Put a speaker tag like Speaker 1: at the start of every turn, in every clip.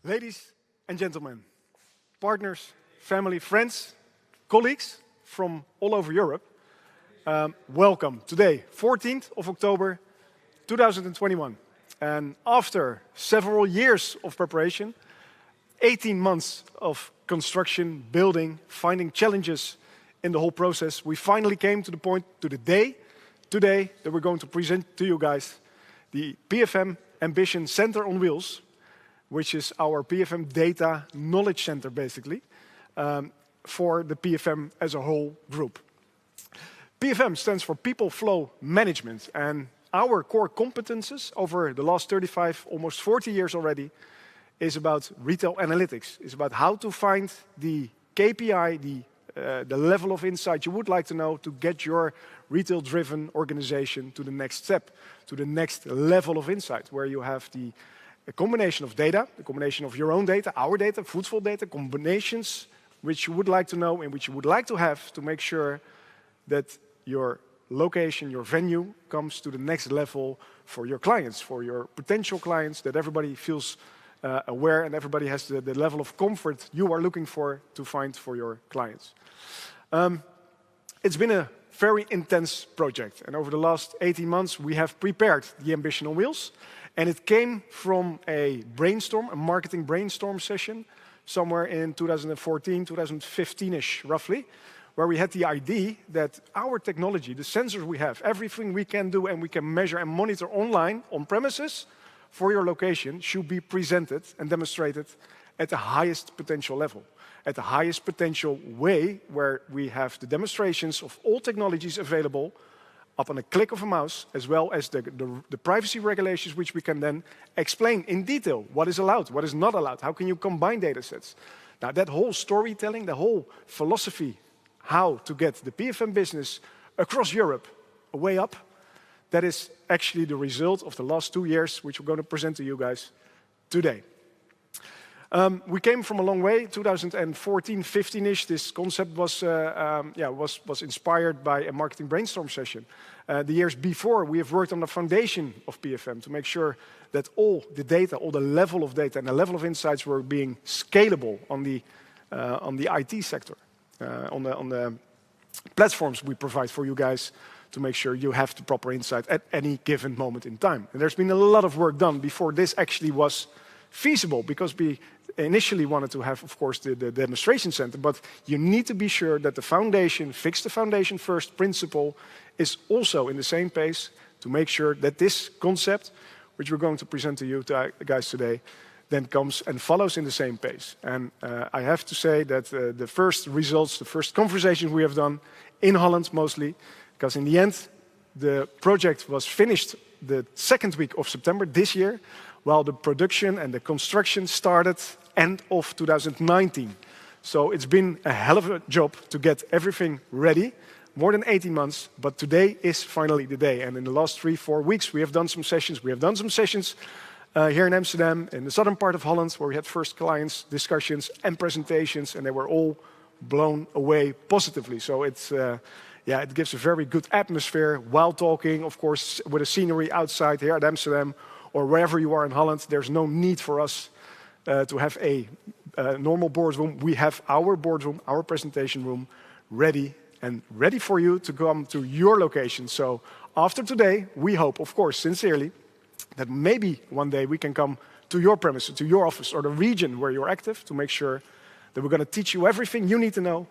Speaker 1: Ladies and gentlemen, partners, family, friends, colleagues from all over Europe, welcome today, 14th of October 2021. And after several years of preparation, 18 months of construction, building, finding challenges in the whole process, we finally came to the point, to the day today that we're going to present to you guys the PFM Ambition Center on Wheels, which is our PFM data knowledge center, basically, for the PFM as a whole group. PFM stands for People Flow Management, and our core competences over the last 35, almost 40 years already, is about retail analytics. It's about how to find the KPI, the level of insight you would like to know to get your retail-driven organization to the next step, to the next level of insight, where you have a combination of data, the combination of your own data, our data, fruitful data, combinations which you would like to know and which you would like to have to make sure that your location, your venue comes to the next level for your clients, for your potential clients, that everybody feels aware and everybody has the level of comfort you are looking for to find for your clients. It's been a very intense project, and over the last 18 months we have prepared the Ambition on Wheels. And it came from a brainstorm, a marketing brainstorm session, somewhere in 2014, 2015-ish, roughly, where we had the idea that our technology, the sensors we have, everything we can do and we can measure and monitor online, on premises, for your location, should be presented and demonstrated at the highest potential level, at the highest potential way, where we have the demonstrations of all technologies available up on a click of a mouse, as well as the privacy regulations, which we can then explain in detail what is allowed, what is not allowed, how can you combine data sets. Now that whole storytelling, the whole philosophy, how to get the PFM business across Europe a way up, that is actually the result of the last 2 years, which we're going to present to you guys today. We came from a long way, 2014, 15-ish. This concept was inspired by a marketing brainstorm session. The years before, we have worked on the foundation of PFM to make sure that all the data, all the level of data and the level of insights were being scalable on the IT sector, on the platforms we provide for you guys to make sure you have the proper insight at any given moment in time. And there's been a lot of work done before this actually was feasible, because we initially wanted to have, of course, the demonstration center, but you need to be sure that the foundation, fix the foundation first principle, is also in the same pace to make sure that this concept, which we're going to present to you guys today, then comes and follows in the same pace. And I have to say that the first results, the first conversations we have done in Holland mostly, because in the end, the project was finished the second week of September this year, while the production and the construction started end of 2019. So it's been a hell of a job to get everything ready, more than 18 months, but today is finally the day. And in the last 3-4 weeks, we have done some sessions. We have done some sessions here in Amsterdam, in the southern part of Holland, where we had first clients, discussions and presentations, and they were all blown away positively. So it's, it gives a very good atmosphere while talking, of course, with the scenery outside here at Amsterdam or wherever you are in Holland. There's no need for us to have a normal boardroom. We have our boardroom, our presentation room ready and ready for you to come to your location. So after today, we hope, of course, sincerely, that maybe one day we can come to your premises, to your office or the region where you're active to make sure that we're going to teach you everything you need to know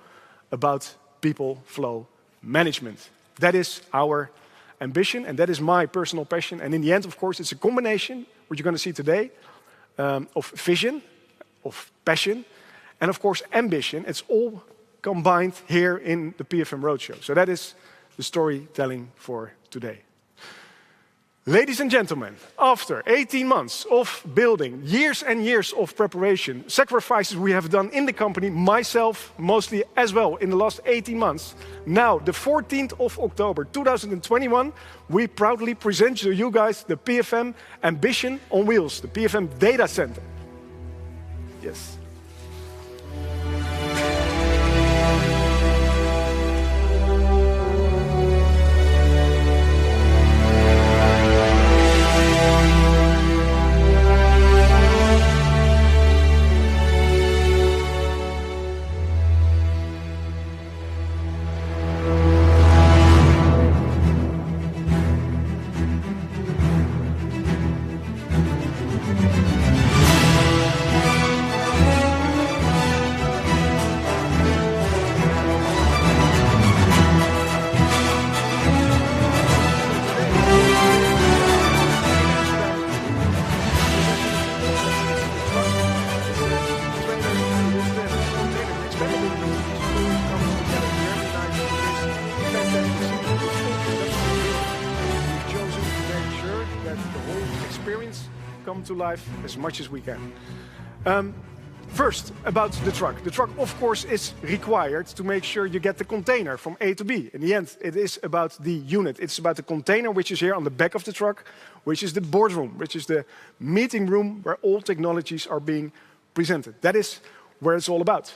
Speaker 1: about people flow management. That is our ambition and that is my personal passion. And in the end, of course, it's a combination, what you're going to see today, of vision, of passion, and of course ambition. It's all combined here in the PFM Roadshow. So that is the storytelling for today. Ladies and gentlemen, after 18 months of building, years and years of preparation, sacrifices we have done in the company, myself mostly as well in the last 18 months, now the 14th of October 2021, we proudly present to you guys the PFM Ambition on Wheels, the PFM Data Center. Yes. Come to life as much as we can. First, about the truck. The truck, of course, is required to make sure you get the container from A to B. In the end, it is about the unit. It's about the container, which is here on the back of the truck, which is the boardroom, which is the meeting room where all technologies are being presented. That is where it's all about.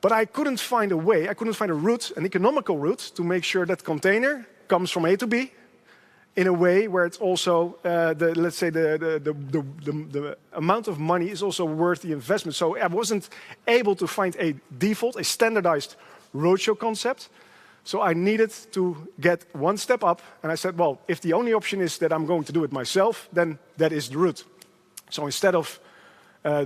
Speaker 1: But I couldn't find a way, I couldn't find a route, an economical route, to make sure that container comes from A to B in a way where it's also, let's say, the amount of money is also worth the investment. So I wasn't able to find a default, a standardized roadshow concept. So I needed to get one step up. And I said, well, if the only option is that I'm going to do it myself, then that is the route. So instead of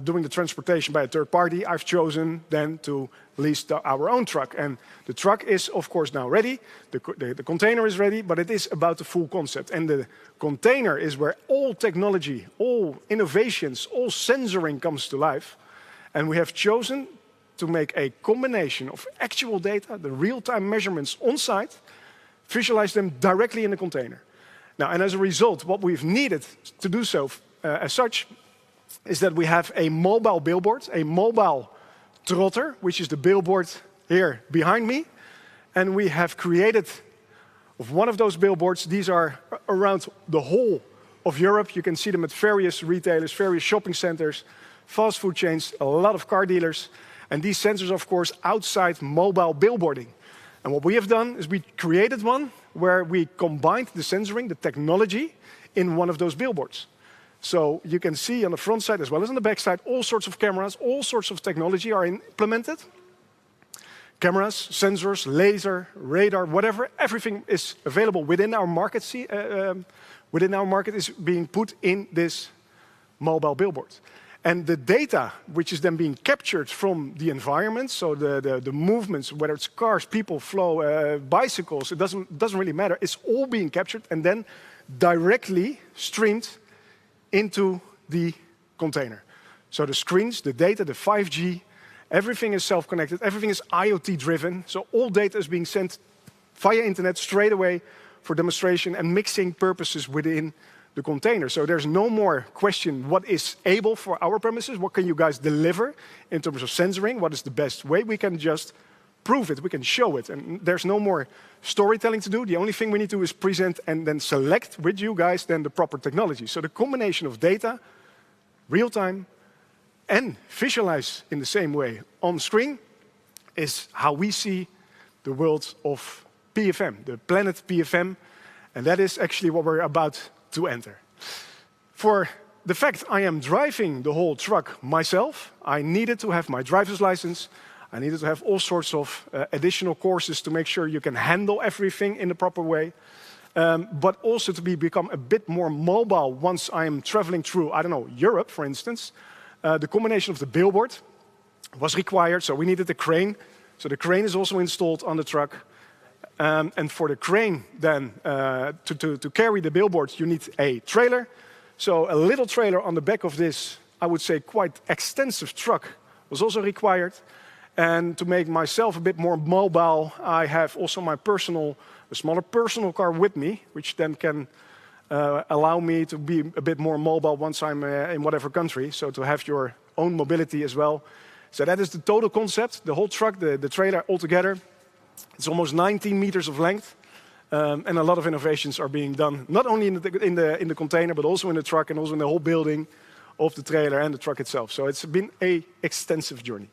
Speaker 1: doing the transportation by a third party, I've chosen then to lease our own truck. And the truck is, of course, now ready. The container is ready, but it is about the full concept. And the container is where all technology, all innovations, all sensoring comes to life. And we have chosen to make a combination of actual data, the real-time measurements on site, visualize them directly in the container. Now, and as a result, what we've needed to do so as such is that we have a mobile billboard, a mobile trotter, which is the billboard here behind me. And we have created of one of those billboards. These are around the whole of Europe. You can see them at various retailers, various shopping centers, fast food chains, a lot of car dealers. And these sensors, of course, outside mobile billboarding. And what we have done is we created one where we combined the sensoring, the technology, in one of those billboards. So you can see on the front side as well as on the back side, all sorts of cameras, all sorts of technology are implemented. Cameras, sensors, laser, radar, whatever, everything is available within our market. Within our market is being put in this mobile billboard. And the data, which is then being captured from the environment, so the movements, whether it's cars, people, flow, bicycles, it doesn't really matter. It's all being captured and then directly streamed into the container. So the screens, the data, the 5G, everything is self-connected, everything is IoT-driven. So all data is being sent via internet straight away for demonstration and mixing purposes within the container. So there's no more question what is able for our premises, what can you guys deliver in terms of sensoring, what is the best way. We can just prove it, we can show it. And there's no more storytelling to do. The only thing we need to do is present and then select with you guys then the proper technology. So the combination of data, real time, and visualize in the same way on screen is how we see the world of PFM, the planet PFM, and that is actually what we're about to enter. For the fact I am driving the whole truck myself, I needed to have my driver's license, I needed to have all sorts of additional courses to make sure you can handle everything in the proper way, but also to become a bit more mobile once I'm traveling through, I don't know, Europe, for instance. The combination of the billboard was required, so we needed a crane. So the crane is also installed on the truck. And for the crane then, to carry the billboard, you need a trailer. So a little trailer on the back of this, I would say quite extensive truck, was also required. And to make myself a bit more mobile, I have also my a smaller personal car with me, which then can allow me to be a bit more mobile once I'm in whatever country, so to have your own mobility as well. So that is the total concept, the whole truck, the trailer altogether. It's almost 19 meters of length, and a lot of innovations are being done, not only in the container, but also in the truck and also in the whole building of the trailer and the truck itself. So it's been an extensive journey.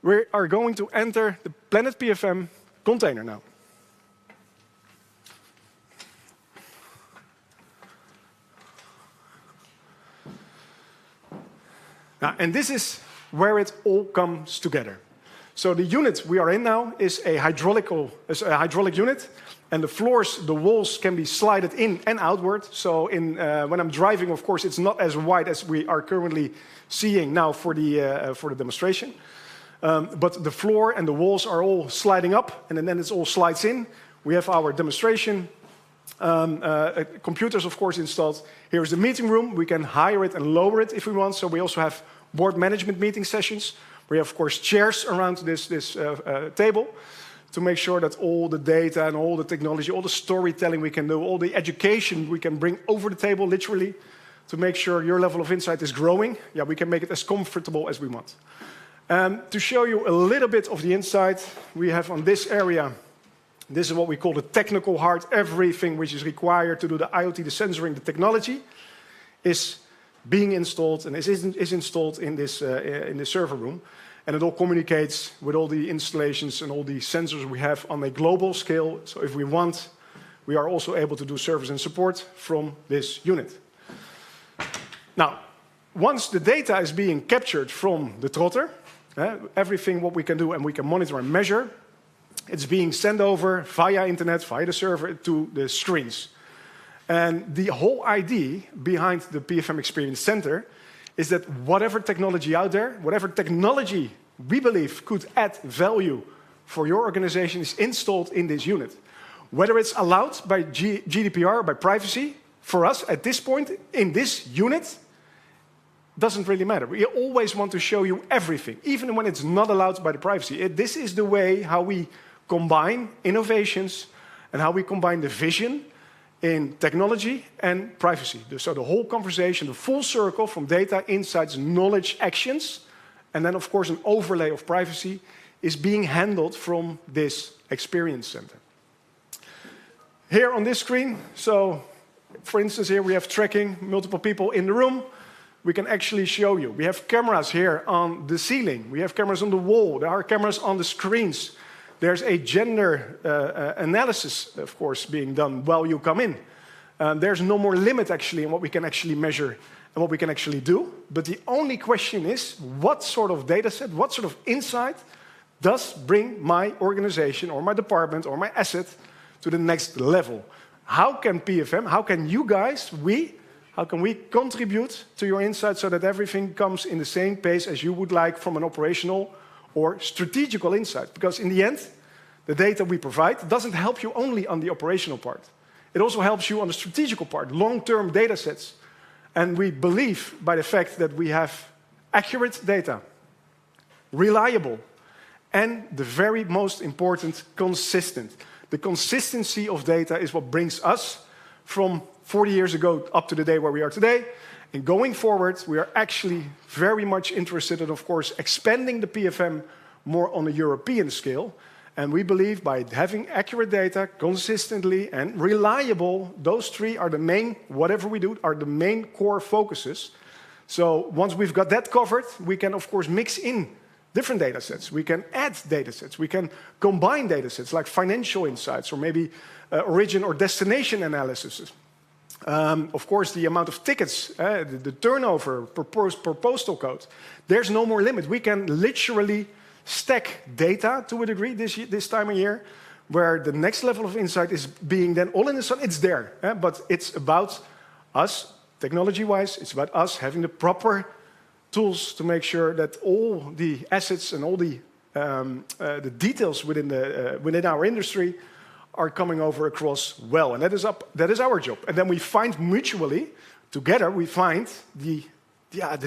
Speaker 1: We are going to enter the Planet PFM container now. And this is where it all comes together. So the unit we are in now is a hydraulic unit, and the floors, the walls can be slided in and outward. So when I'm driving, of course, it's not as wide as we are currently seeing now for the demonstration. But the floor and the walls are all sliding up, and then it all slides in. We have our demonstration computers, of course, installed. Here is the meeting room. We can higher it and lower it if we want. So we also have board management meeting sessions. We have, of course, chairs around this table to make sure that all the data and all the technology, all the storytelling we can do, all the education we can bring over the table, literally, to make sure your level of insight is growing. Yeah, we can make it as comfortable as we want. To show you a little bit of the inside, we have on this area, this is what we call the technical heart. Everything which is required to do the IoT, the sensoring, the technology, is being installed and is installed in this server room. And it all communicates with all the installations and all the sensors we have on a global scale. So if we want, we are also able to do service and support from this unit. Now, once the data is being captured from the trotter, everything what we can do and we can monitor and measure, it's being sent over via internet, via the server, to the screens. And the whole idea behind the PFM Experience Center is that whatever technology out there, whatever technology we believe could add value for your organization is installed in this unit. Whether it's allowed by GDPR, by privacy, for us at this point in this unit, doesn't really matter. We always want to show you everything, even when it's not allowed by the privacy. This is the way how we combine innovations and how we combine the vision in technology and privacy. So the whole conversation, the full circle from data, insights, knowledge, actions, and then of course an overlay of privacy is being handled from this experience center. Here on this screen, so for instance here we have tracking, multiple people in the room. We can actually show you. We have cameras here on the ceiling. We have cameras on the wall. There are cameras on the screens. There's a gender analysis, of course, being done while you come in. There's no more limit, actually, in what we can actually measure and what we can actually do. But the only question is, what sort of data set, what sort of insight does bring my organization or my department or my asset to the next level? How can PFM, how can you guys, how can we contribute to your insight so that everything comes in the same pace as you would like from an operational or strategical insight? Because in the end, the data we provide doesn't help you only on the operational part. It also helps you on the strategical part, long-term data sets. And we believe by the fact that we have accurate data, reliable, and the very most important, consistent. The consistency of data is what brings us from 40 years ago up to the day where we are today. And going forward, we are actually very much interested in, of course, expanding the PFM more on a European scale. And we believe by having accurate data consistently and reliable, those three are the main, whatever we do, are the main core focuses. So once we've got that covered, we can, of course, mix in different data sets. We can add data sets. We can combine data sets like financial insights or maybe origin or destination analysis. Of course, the amount of tickets, the turnover per postal code, there's no more limit. We can literally stack data to a degree this time of year, where the next level of insight is being then all in the sun. It's there, but it's about us, technology-wise, it's about us having the proper tools to make sure that all the assets and all the details within our industry are coming over across well, and that is our job. And then we find mutually, together, we find the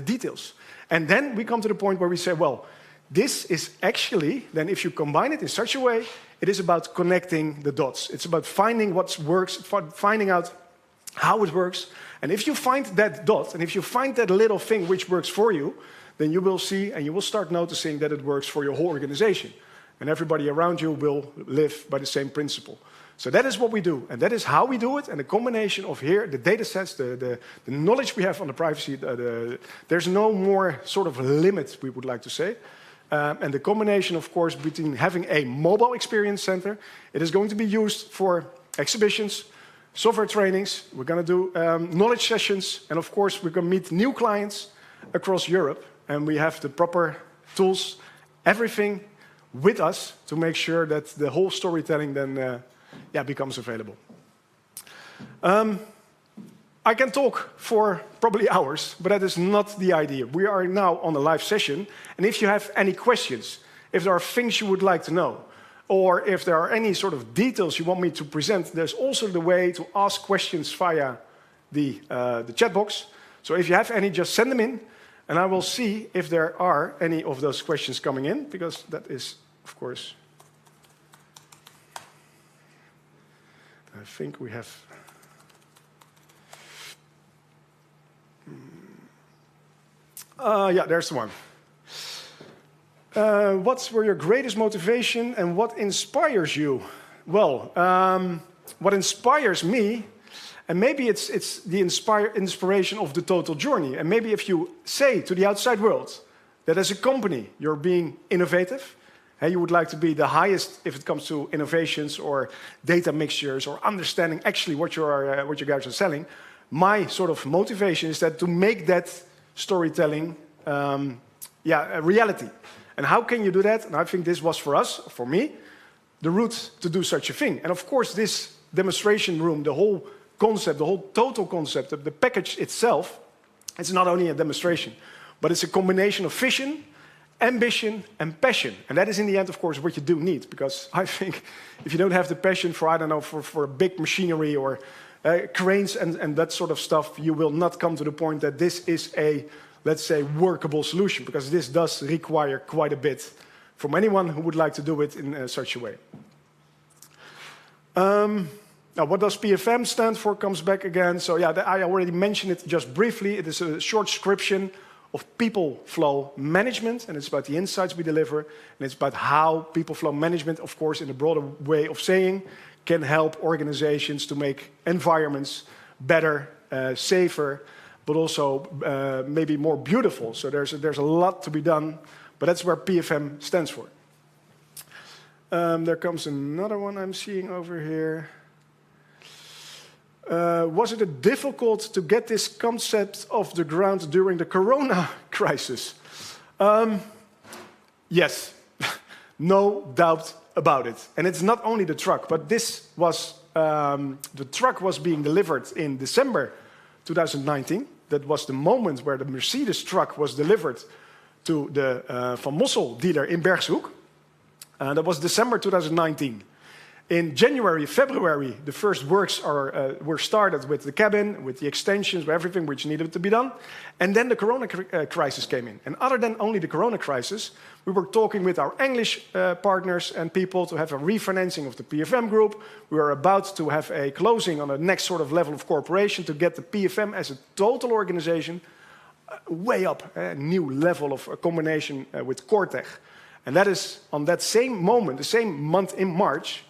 Speaker 1: details. And then we come to the point where we say, well, this is actually, then if you combine it in such a way, it is about connecting the dots. It's about finding what works, finding out how it works. And if you find that dot, and if you find that little thing which works for you, then you will see and you will start noticing that it works for your whole organization. And everybody around you will live by the same principle. So that is what we do, and that is how we do it, and the combination of here, the data sets, the knowledge we have on the privacy, there's no more sort of limit, we would like to say. And the combination, of course, between having a mobile experience center, it is going to be used for exhibitions, software trainings, we're going to do knowledge sessions, and of course, we're going to meet new clients across Europe, and we have the proper tools, everything with us to make sure that the whole storytelling then becomes available. I can talk for probably hours, but that is not the idea. We are now on a live session, and if you have any questions, if there are things you would like to know, or if there are any sort of details you want me to present, there's also the way to ask questions via the chat box. So if you have any, just send them in, and I will see if there are any of those questions coming in, because that is, of course, I think we have. There's the one. What were your greatest motivation and what inspires you? Well, what inspires me, and maybe it's the inspiration of the total journey. And maybe if you say to the outside world that as a company you're being innovative, you would like to be the highest if it comes to innovations or data mixtures or understanding actually what you guys are selling. My sort of motivation is that to make that storytelling a reality. And how can you do that? And I think this was for us, for me, the route to do such a thing. And of course, this demonstration room, the whole concept, the whole total concept, the package itself, it's not only a demonstration, but it's a combination of vision, ambition, and passion. And that is in the end, of course, what you do need. Because I think if you don't have the passion for, I don't know, for big machinery or cranes and that sort of stuff, you will not come to the point that this is a, let's say, workable solution, because this does require quite a bit from anyone who would like to do it in such a way. Now, what does PFM stand for comes back again. So yeah, I already mentioned it just briefly. It is a short description of people flow management, and it's about the insights we deliver, and it's about how people flow management, of course, in a broader way of saying, can help organizations to make environments better, safer, but also maybe more beautiful. So there's a lot to be done, but that's where PFM stands for. There comes another one I'm seeing over here. Was it difficult to get this concept off the ground during the Corona crisis? Yes, no doubt about it. And it's not only the truck, but this was, the truck was being delivered in December 2019. That was the moment where the Mercedes truck was delivered to the Van Mossel dealer in Bergshoek. That was December 2019. In January, February, the first works were started with the cabin, with the extensions, with everything which needed to be done. And then the corona crisis came in. And other than only the corona crisis, we were talking with our English partners and people to have a refinancing of the PFM group. We were about to have a closing on the next sort of level of cooperation to get the PFM as a total organization way up, a new level of combination with Cortech. And that is on that same moment, the same month in March,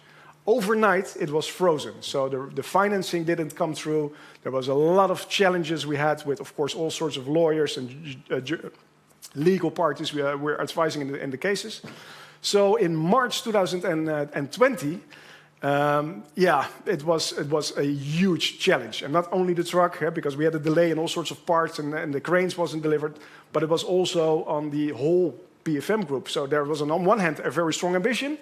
Speaker 1: overnight it was frozen. So the financing didn't come through. There was a lot of challenges we had with, of course, all sorts of lawyers and legal parties we were advising in the cases. So in March 2020, it was a huge challenge. And not only the truck, because we had a delay in all sorts of parts and the cranes wasn't delivered, but it was also on the whole PFM group. So there was on one hand a very strong ambition.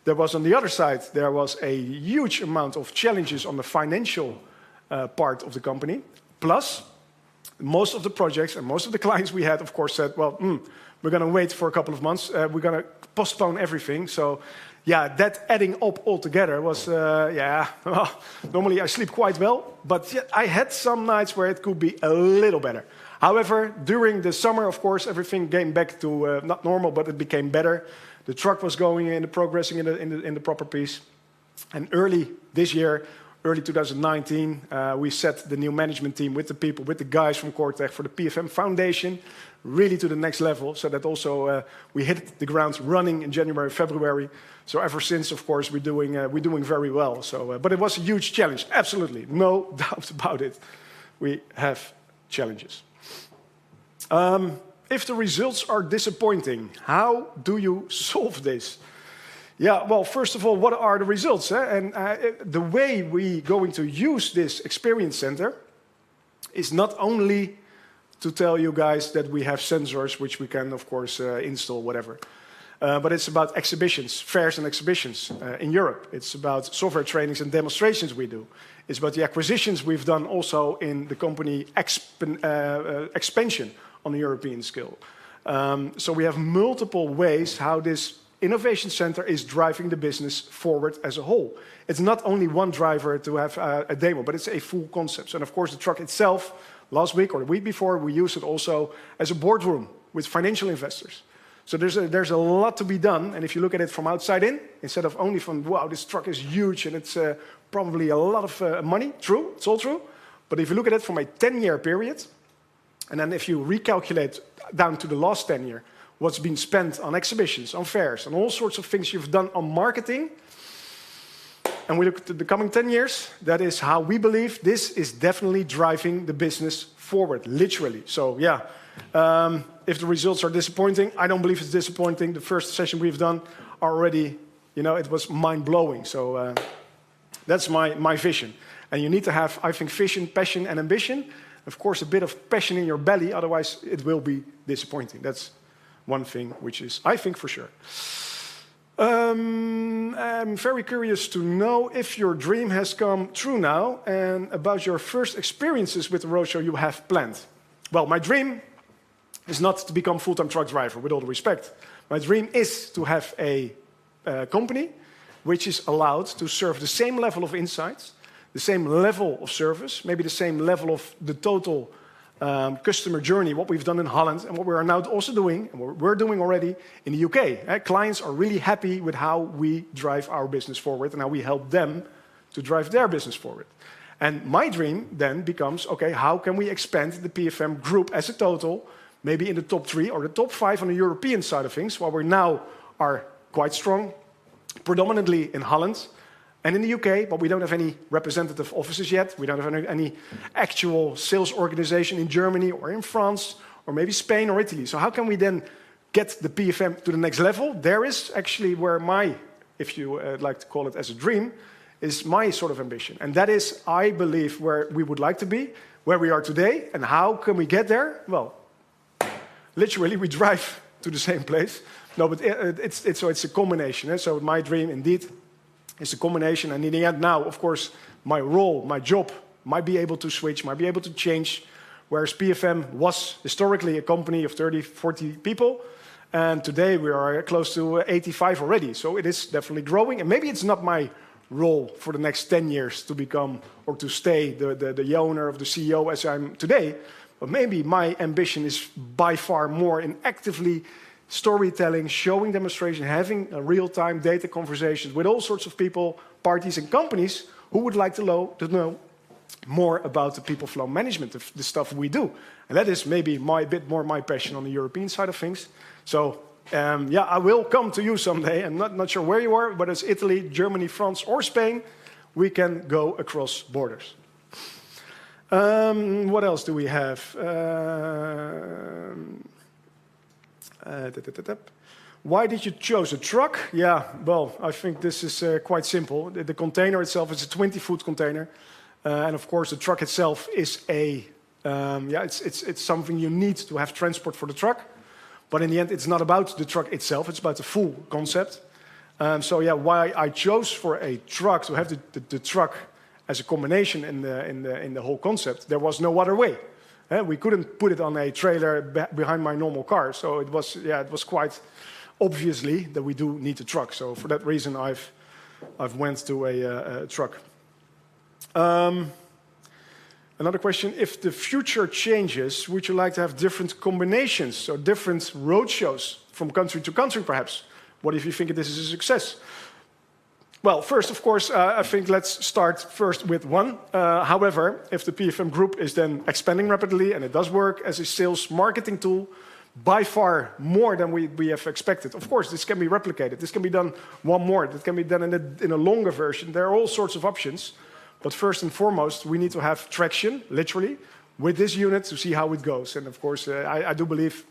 Speaker 1: There was on the other side, there was a huge amount of challenges on the financial part of the company. Plus, most of the projects and most of the clients we had, of course, said, well, we're going to wait for a couple of months. We're going to postpone everything. So, yeah, that adding up all together was, well, normally I sleep quite well. But I had some nights where it could be a little better. However, during the summer, of course, everything came back to not normal, but it became better. The truck was going in, progressing in the proper piece. And early this year, early 2019, we set the new management team with the people, with the guys from Cortech for the PFM Foundation, really to the next level. So that also we hit the ground running in January, February. So ever since, of course, we're doing very well. So, but it was a huge challenge, absolutely, no doubt about it. We have challenges. If the results are disappointing, how do you solve this? Yeah, well, first of all, what are the results? And the way we're going to use this experience center is not only to tell you guys that we have sensors, which we can, of course, install, whatever. But it's about exhibitions, fairs and exhibitions in Europe. It's about software trainings and demonstrations we do. It's about the acquisitions we've done also in the company expansion on a European scale. So we have multiple ways how this innovation center is driving the business forward as a whole. It's not only one driver to have a demo, but it's a full concept. And of course, the truck itself, last week or the week before, we used it also as a boardroom with financial investors. So there's a lot to be done. And if you look at it from outside in, instead of only from, wow, this truck is huge and it's probably a lot of money, true, it's all true. But if you look at it from a 10-year period, and then if you recalculate down to the last 10 years, what's been spent on exhibitions, on fairs, and all sorts of things you've done on marketing, and we look at the coming 10 years, that is how we believe this is definitely driving the business forward, literally. So yeah, if the results are disappointing, I don't believe it's disappointing. The first session we've done already, it was mind-blowing. So that's my vision. And you need to have, I think, vision, passion, and ambition. Of course, a bit of passion in your belly, otherwise it will be disappointing. That's one thing which is, I think, for sure. I'm very curious to know if your dream has come true now and about your first experiences with the roadshow you have planned. Well, my dream is not to become full-time truck driver, with all the respect. My dream is to have a company which is allowed to serve the same level of insights, the same level of service, maybe the same level of the total customer journey, what we've done in Holland and what we are now also doing, and what we're doing already in the UK. Clients are really happy with how we drive our business forward and how we help them to drive their business forward. And my dream then becomes, okay, how can we expand the PFM group as a total, maybe in the top 3 or the top 5 on the European side of things, while we now are quite strong, predominantly in Holland and in the UK, but we don't have any representative offices yet. We don't have any actual sales organization in Germany or in France or maybe Spain or Italy. So how can we then get the PFM to the next level? There is actually where my, if you like to call it as a dream, is my sort of ambition. And that is, I believe, where we would like to be, where we are today. And how can we get there? Well, literally, we drive to the same place. No, but it's a combination. So my dream, indeed, is a combination. And in the end now, of course, my role, my job, might be able to switch, might be able to change. Whereas PFM was historically a company of 30, 40 people. And today we are close to 85 already. So it is definitely growing. And maybe it's not my role for the next 10 years to become or to stay the owner of the CEO as I'm today. But maybe my ambition is by far more in actively storytelling, showing demonstration, having a real-time data conversations with all sorts of people, parties and companies who would like to know more about the people flow management, the stuff we do. And that is maybe a bit more my passion on the European side of things. So yeah, I will come to you someday. I'm not sure where you are, but it's Italy, Germany, France, or Spain. We can go across borders. What else do we have? Why did you choose a truck? Yeah, well, I think this is quite simple. The container itself is a 20-foot container. And of course, the truck itself is it's something you need to have transport for the truck. But in the end, it's not about the truck itself. It's about the full concept. So yeah, why I chose for a truck to have the truck as a combination in the whole concept. There was no other way. We couldn't put it on a trailer behind my normal car. So it was quite obviously that we do need a truck. So for that reason, I've went to a truck. Another question, if the future changes, would you like to have different combinations, so different roadshows from country to country, perhaps? What if you think this is a success? Well, first, of course, I think let's start first with one. However, if the PFM group is then expanding rapidly and it does work as a sales marketing tool, by far more than we have expected. Of course, this can be replicated. This can be done one more. That can be done in a longer version. There are all sorts of options. But first and foremost, we need to have traction, literally, with this unit to see how it goes. And of course, I do believe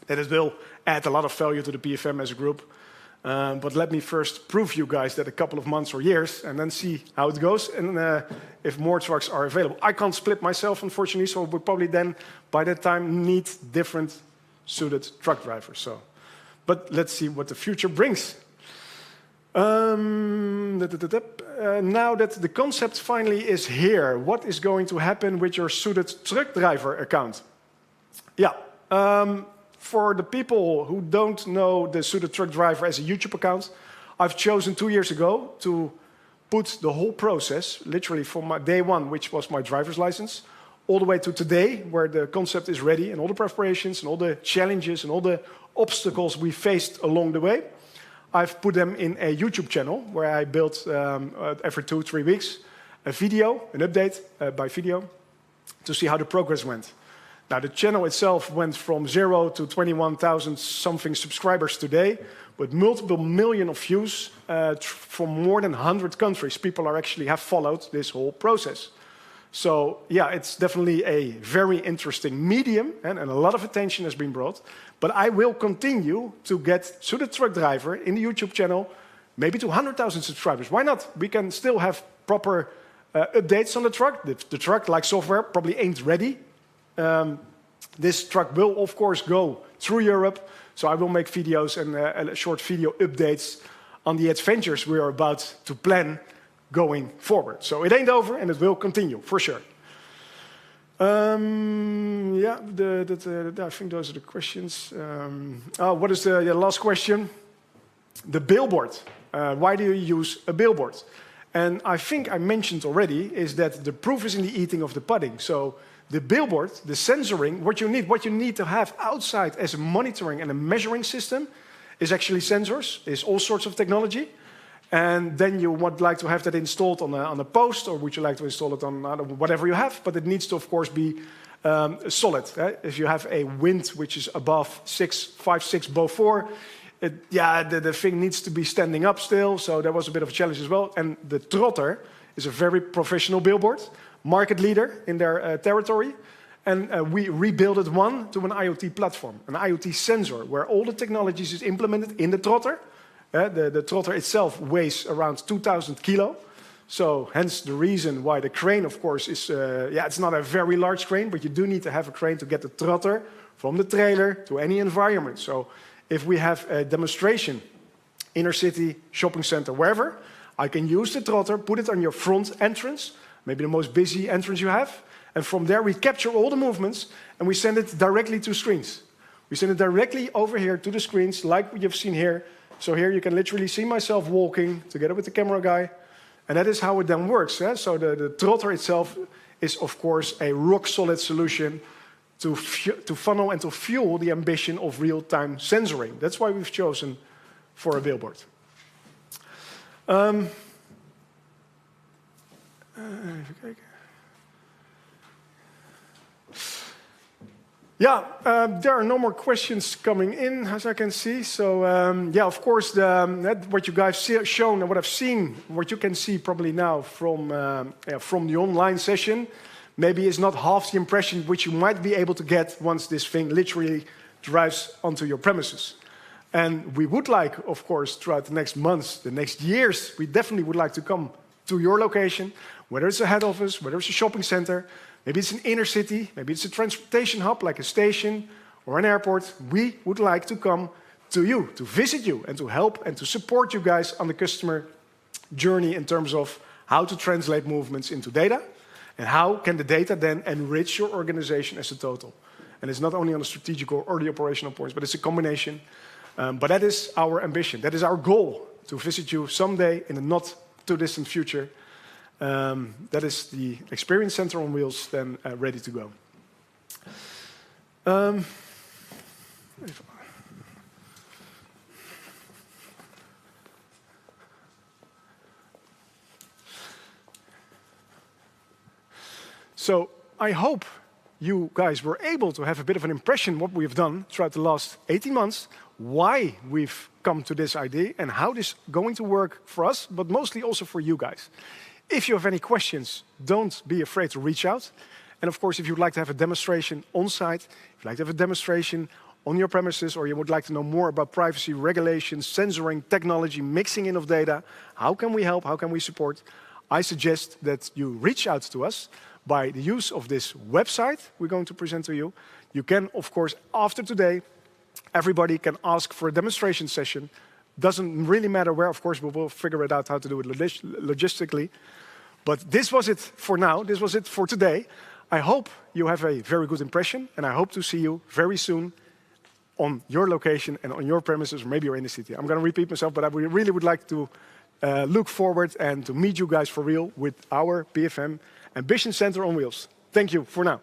Speaker 1: that it will add a lot of value to the PFM as a group. But let me first prove you guys that a couple of months or years, and then see how it goes, and if more trucks are available. I can't split myself, unfortunately, so we'll probably then, by that time, need different suited truck drivers. So, but let's see what the future brings. Now that the concept finally is here, what is going to happen with your suited truck driver account? Yeah, for the people who don't know the suited truck driver as a YouTube account, I've chosen 2 years ago to put the whole process, literally from my day one, which was my driver's license, all the way to today, where the concept is ready, and all the preparations, and all the challenges, and all the obstacles we faced along the way. I've put them in a YouTube channel where I built every 2-3 weeks a video, an update by video, to see how the progress went. Now, the channel itself went from 0 to 21,000 something subscribers today, with multiple million of views from more than 100 countries. People have followed this whole process. So yeah, it's definitely a very interesting medium, and a lot of attention has been brought. But I will continue to get suited truck driver in the YouTube channel, maybe to 100,000 subscribers. Why not? We can still have proper updates on the truck. The truck, like software, probably ain't ready. This truck will, of course, go through Europe. So I will make videos and short video updates on the adventures we are about to plan going forward. So it ain't over, and it will continue, for sure. Yeah, I think those are the questions. What is the last question? The billboard. Why do you use a billboard? And I think I mentioned already is that the proof is in the eating of the pudding. So the billboard, the sensoring, what you need to have outside as a monitoring and a measuring system is actually sensors, is all sorts of technology. And then you would like to have that installed on a post, or would you like to install it on whatever you have, but it needs to, of course, be solid. If you have a wind which is above 5, 6, above 4, the thing needs to be standing up still, so that was a bit of a challenge as well. And the Trotter is a very professional billboard, market leader in their territory, and we rebuilt one to an IoT platform, an IoT sensor, where all the technologies is implemented in the Trotter. The Trotter itself weighs around 2,000 kilo. So hence the reason why the crane, of course, is... it's not a very large crane, but you do need to have a crane to get the Trotter from the trailer to any environment. So if we have a demonstration, inner city, shopping center, wherever, I can use the Trotter, put it on your front entrance, maybe the most busy entrance you have, and from there we capture all the movements and we send it directly to screens. We send it directly over here to the screens, like you've seen here. So here you can literally see myself walking together with the camera guy And that is how it then works. So the trotter itself is, of course, a rock-solid solution to funnel and to fuel the ambition of real-time sensoring. That's why we've chosen for a billboard. Yeah, there are no more questions coming in, as I can see. So, yeah, of course, what you guys shown and what I've seen, what you can see probably now from the online session, maybe is not half the impression which you might be able to get once this thing literally drives onto your premises. And we would like, of course, throughout the next months, the next years, we definitely would like to come to your location, whether it's a head office, whether it's a shopping center, maybe it's an inner city, maybe it's a transportation hub like a station or an airport. We would like to come to you, to visit you, and to help and to support you guys on the customer journey in terms of how to translate movements into data, and how can the data then enrich your organization as a total. And it's not only on the strategic or the operational points, but it's a combination. But that is our ambition. That is our goal, to visit you someday in the not too distant future. That is the Experience Center on Wheels, then ready to go. So I hope you guys were able to have a bit of an impression what we've done throughout the last 18 months, why we've come to this idea and how this is going to work for us, but mostly also for you guys. If you have any questions, don't be afraid to reach out. And of course, if you'd like to have a demonstration on site, if you'd like to have a demonstration on your premises, or you would like to know more about privacy, regulations, sensoring, technology, mixing in of data, how can we help, how can we support? I suggest that you reach out to us by the use of this website we're going to present to you. You can, of course, after today, everybody can ask for a demonstration session. Doesn't really matter where, of course, we will figure it out how to do it logistically. But this was it for now. This was it for today. I hope you have a very good impression, and I hope to see you very soon on your location and on your premises, or maybe you're in the city. I'm going to repeat myself, but I really would like to look forward and to meet you guys for real with our PFM Ambition Center on Wheels. Thank you for now.